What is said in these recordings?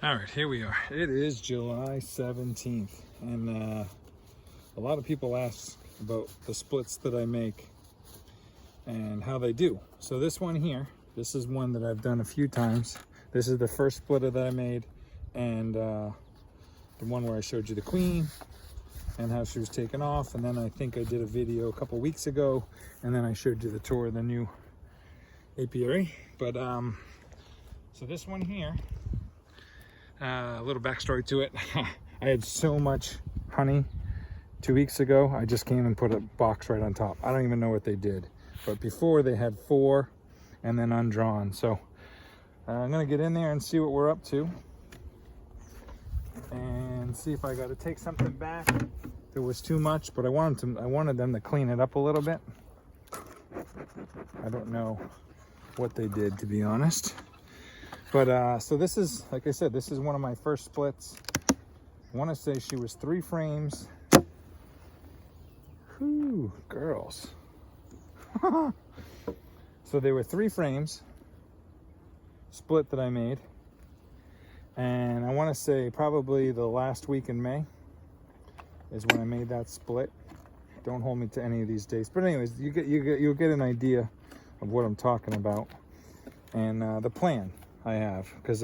All right, here we are. It is July 17th, and a lot of people ask about the splits that I make and how they do. So this one here, this is one that I've done a few times. This is the first splitter that I made, and the one where I showed you the queen and how she was taken off. And then I think I did a video a couple weeks ago, and then I showed you the tour of the new apiary. But so this one here, a little backstory to it. I had so much honey 2 weeks ago. I just came and put a box right on top. I don't even know what they did, but before they had 4 and then undrawn. So I'm gonna get in there and see what we're up to and see if I got to take something back. There was too much, but I wanted them to clean it up a little bit. I don't know what they did, to be honest. But so this is, like I said, this is one of my first splits. I want to say she was 3 frames. Whew, girls. So they were 3 frames split that I made. And I want to say probably the last week in May is when I made that split. Don't hold me to any of these dates. But anyways, you'll get an idea of what I'm talking about and the plan I have, because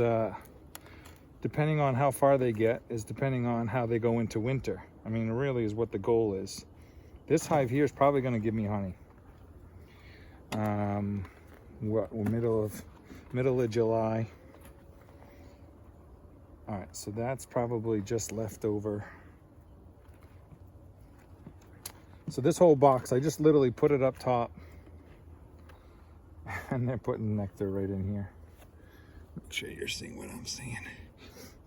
depending on how far they get is depending on how they go into winter. I mean, really is what the goal is. This hive here is probably going to give me honey. Middle of July. All right, so that's probably just leftover. So this whole box, I just literally put it up top, and they're putting nectar right in here. Make sure you're seeing what I'm seeing.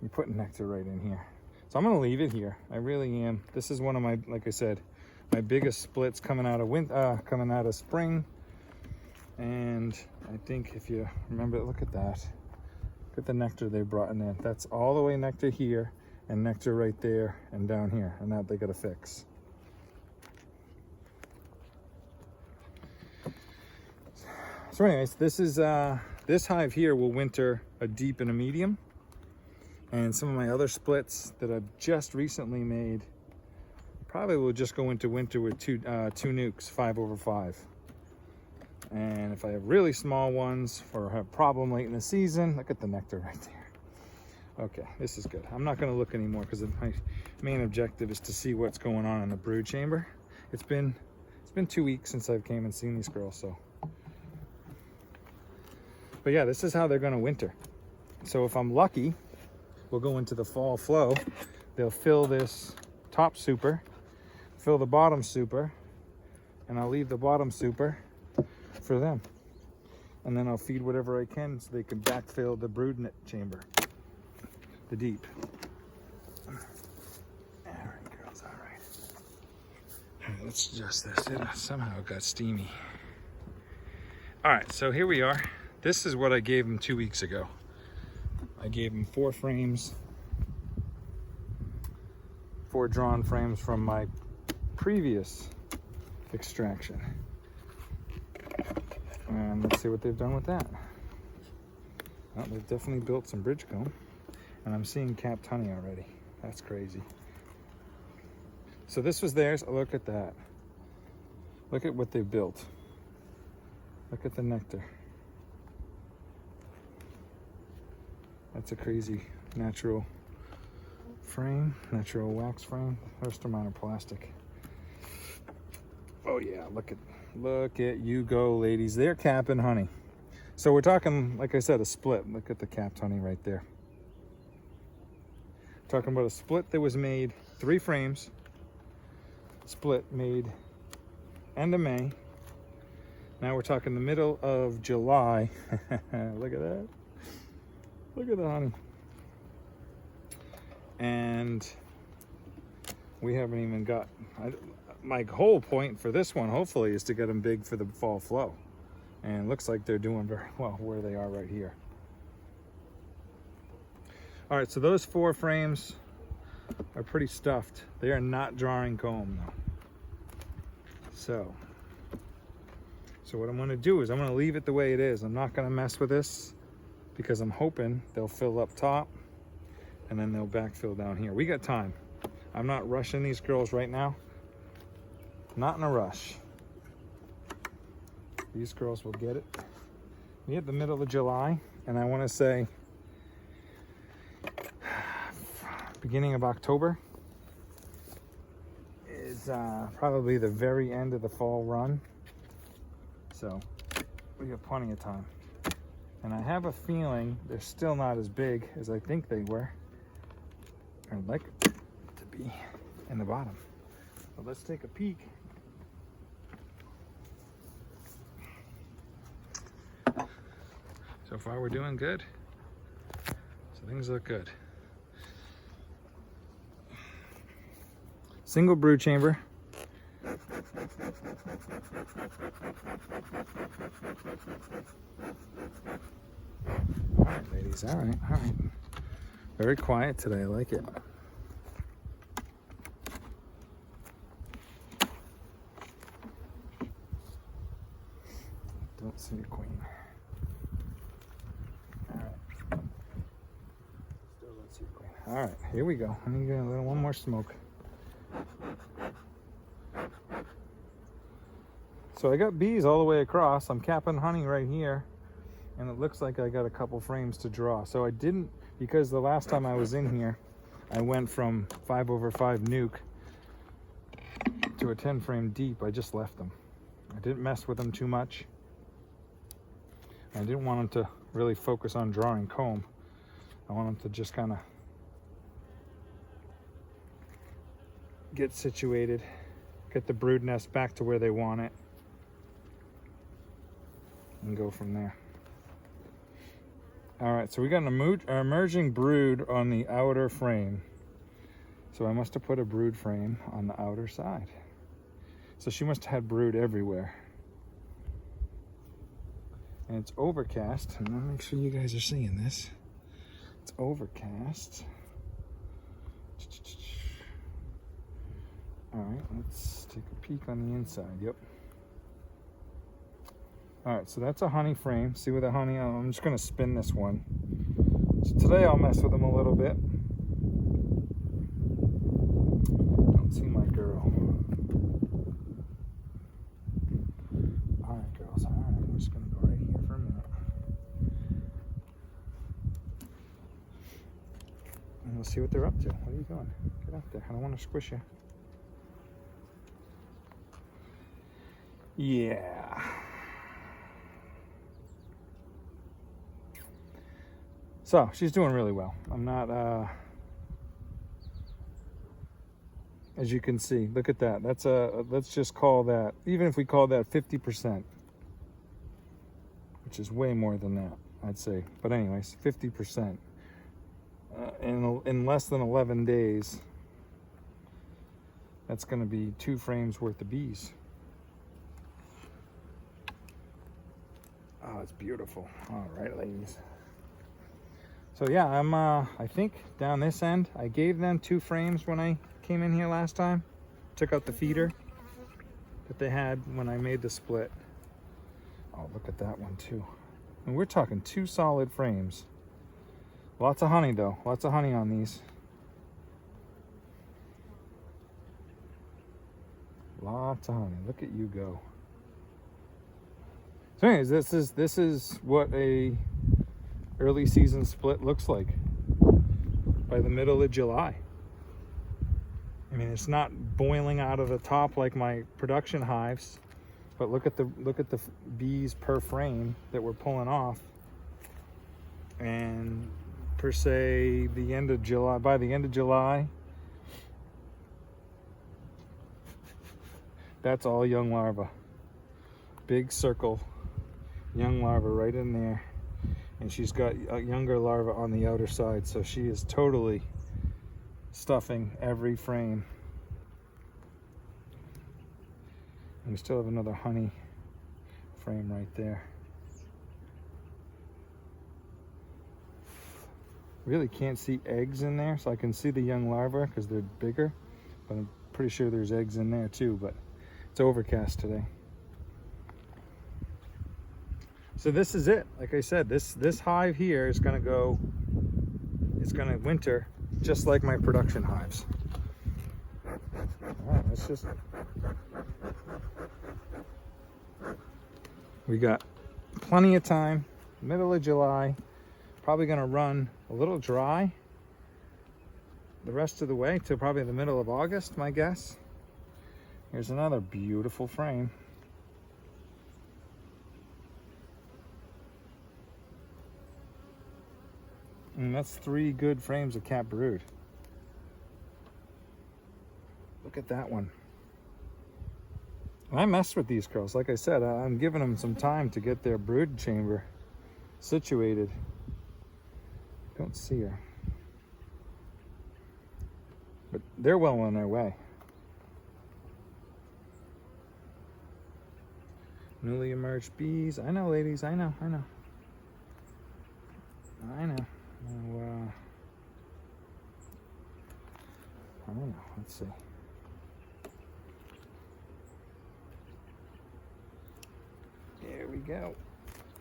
You're putting nectar right in here. So I'm gonna leave it here. I really am. This is one of my, like I said, my biggest splits coming out of spring. And I think if you remember, look at that. Look at the nectar they brought in there. That's all the way nectar here and nectar right there and down here. And that they gotta fix. So anyways, this is this hive here will winter a deep and a medium, and some of my other splits that I've just recently made probably will just go into winter with two nukes, 5/5. And if I have really small ones or have a problem late in the season, look at the nectar right there. Okay, this is good. I'm not going to look anymore because my main objective is to see what's going on in the brood chamber. It's been 2 weeks since I've came and seen these girls, so. But yeah, this is how they're going to winter. So if I'm lucky, we'll go into the fall flow. They'll fill this top super, fill the bottom super, and I'll leave the bottom super for them. And then I'll feed whatever I can so they can backfill the brood net chamber, the deep. All right, girls, all right. All right, let's adjust this. Somehow it got steamy. All right, so here we are. This is what I gave them 2 weeks ago. I gave them 4 frames, 4 drawn frames from my previous extraction. And let's see what they've done with that. Well, they've definitely built some bridge comb, and I'm seeing capped honey already. That's crazy. So this was theirs. Look at that. Look at what they built. Look at the nectar. That's a crazy natural frame, natural wax frame. First amount of plastic. Oh yeah, look at you go, ladies. They're capping honey. So we're talking, like I said, a split. Look at the capped honey right there. Talking about a split that was made 3 frames. Split made end of May. Now we're talking the middle of July. Look at that. Look at the honey. And we haven't even got, my whole point for this one, hopefully, is to get them big for the fall flow. And it looks like they're doing very well where they are right here. All right, so those 4 frames are pretty stuffed. They are not drawing comb though. So what I'm gonna do is I'm gonna leave it the way it is. I'm not gonna mess with this because I'm hoping they'll fill up top and then they'll backfill down here. We got time. I'm not rushing these girls right now. Not in a rush. These girls will get it. We hit the middle of July, and I want to say beginning of October is probably the very end of the fall run. So we have plenty of time. And I have a feeling they're still not as big as I think they were. I'd like it to be in the bottom. So let's take a peek. So far we're doing good. So things look good. Single brood chamber. All right, ladies, all right. Very quiet today, I like it. Don't see a queen. All right. Still don't see a queen. All right, here we go. I'm gonna get one more smoke. So I got bees all the way across. I'm capping honey right here, and it looks like I got a couple frames to draw. So I didn't, because the last time I was in here, I went from 5/5 nuke to a 10 frame deep. I just left them. I didn't mess with them too much. I didn't want them to really focus on drawing comb. I want them to just kind of get situated, get the brood nest back to where they want it, and go from there. All right, so we got an emerging brood on the outer frame. So I must have put a brood frame on the outer side. So she must have had brood everywhere. And it's overcast. And I'll make sure you guys are seeing this. It's overcast. All right, let's take a peek on the inside. Yep. All right, so that's a honey frame. See with the honey, I'm just gonna spin this one. So today I'll mess with them a little bit. Don't see my girl. All right, girls, all right, I'm just gonna go right here for a minute. And we'll see what they're up to. What are you doing? Get up there, I don't wanna squish you. Yeah. So she's doing really well. I'm not, as you can see, look at that. That's let's just call that, even if we call that 50%, which is way more than that, I'd say. But anyways, 50%. In less than 11 days, that's gonna be 2 frames worth of bees. Oh, it's beautiful. All right, ladies. So yeah, I'm I think down this end, I gave them 2 frames when I came in here last time. Took out the feeder that they had when I made the split. Oh, look at that one too. And we're talking 2 solid frames. Lots of honey though, lots of honey on these. Lots of honey, look at you go. So anyways, this is what a early season split looks like by the middle of July. I mean, it's not boiling out of the top like my production hives, but look at the bees per frame that we're pulling off. And per se, the end of July, by the end of July, that's all young larvae. Big circle, young larvae right in there. And she's got a younger larva on the outer side, so she is totally stuffing every frame. And we still have another honey frame right there. Really can't see eggs in there, so I can see the young larvae because they're bigger, but I'm pretty sure there's eggs in there too, but it's overcast today. So this is it. Like I said, this hive here is gonna go, it's gonna winter just like my production hives. All right, let's just... We got plenty of time, middle of July. Probably gonna run a little dry the rest of the way till probably the middle of August, my guess. Here's another beautiful frame. And that's 3 good frames of cat brood. Look at that one. I messed with these girls. Like I said, I'm giving them some time to get their brood chamber situated. Don't see her. But they're well on their way. Newly emerged bees. I know, ladies. I know. I don't know. Let's see. There we go.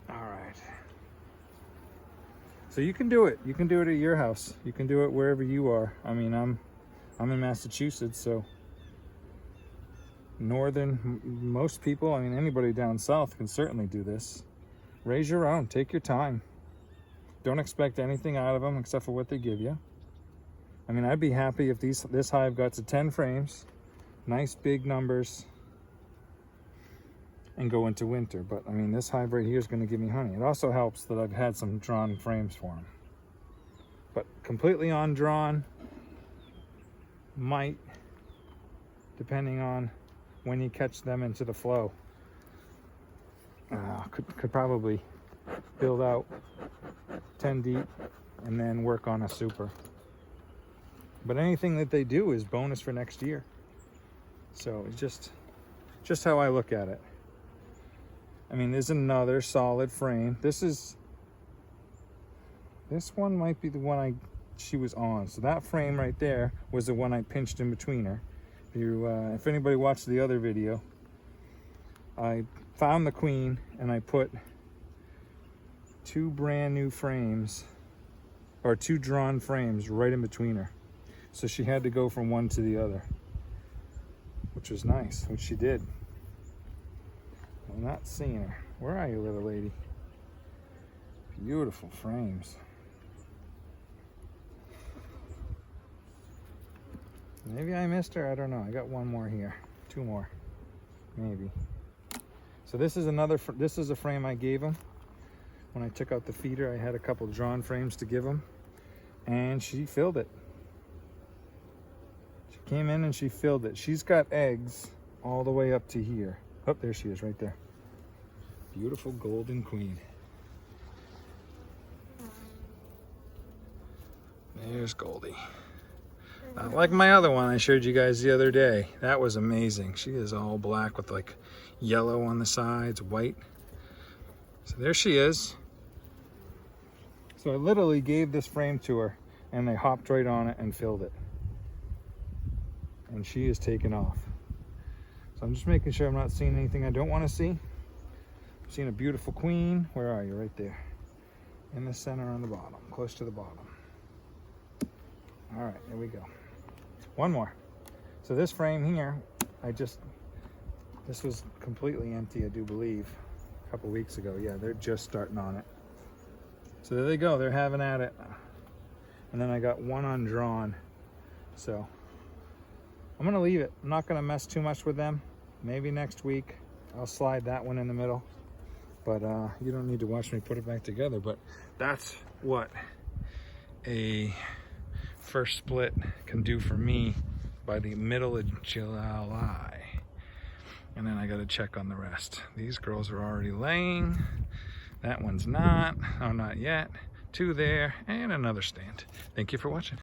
All right. So you can do it. You can do it at your house. You can do it wherever you are. I mean, I'm in Massachusetts, so most people, I mean, anybody down south can certainly do this. Raise your own. Take your time. Don't expect anything out of them except for what they give you. I mean, I'd be happy if this hive got to 10 frames, nice big numbers, and go into winter. But I mean, this hive right here is going to give me honey. It also helps that I've had some drawn frames for them. But completely undrawn might, depending on when you catch them into the flow, could probably build out 10 deep and then work on a super. But anything that they do is bonus for next year. So it's just how I look at it. I mean, there's another solid frame. This one might be the one she was on. So that frame right there was the one I pinched in between her. If anybody watched the other video, I found the queen and I put 2 brand new frames, or 2 drawn frames right in between her. So she had to go from one to the other, which was nice, which she did. I'm not seeing her. Where are you, little lady? Beautiful frames. Maybe I missed her, I don't know. I got one more here, 2 more, maybe. So this is a frame I gave him. When I took out the feeder, I had a couple drawn frames to give him, and she filled it. She came in and she filled it. She's got eggs all the way up to here. Oh, there she is, right there. Beautiful golden queen. There's Goldie. Like my other one I showed you guys the other day. That was amazing. She is all black with like yellow on the sides, white. So there she is. So I literally gave this frame to her and they hopped right on it and filled it. And she is taken off. So I'm just making sure I'm not seeing anything I don't want to see. I'm seeing a beautiful queen. Where are you? Right there. In the center on the bottom, close to the bottom. All right, there we go. One more. So this frame here, this was completely empty, I do believe, a couple weeks ago. Yeah, they're just starting on it. So there they go, they're having at it. And then I got one undrawn. So I'm gonna leave it. I'm not gonna mess too much with them. Maybe next week I'll slide that one in the middle. But you don't need to watch me put it back together. But that's what a first split can do for me by the middle of July. And then I got to check on the rest. These girls are already laying. That one's not. Oh, not yet. 2 there and another stand. Thank you for watching.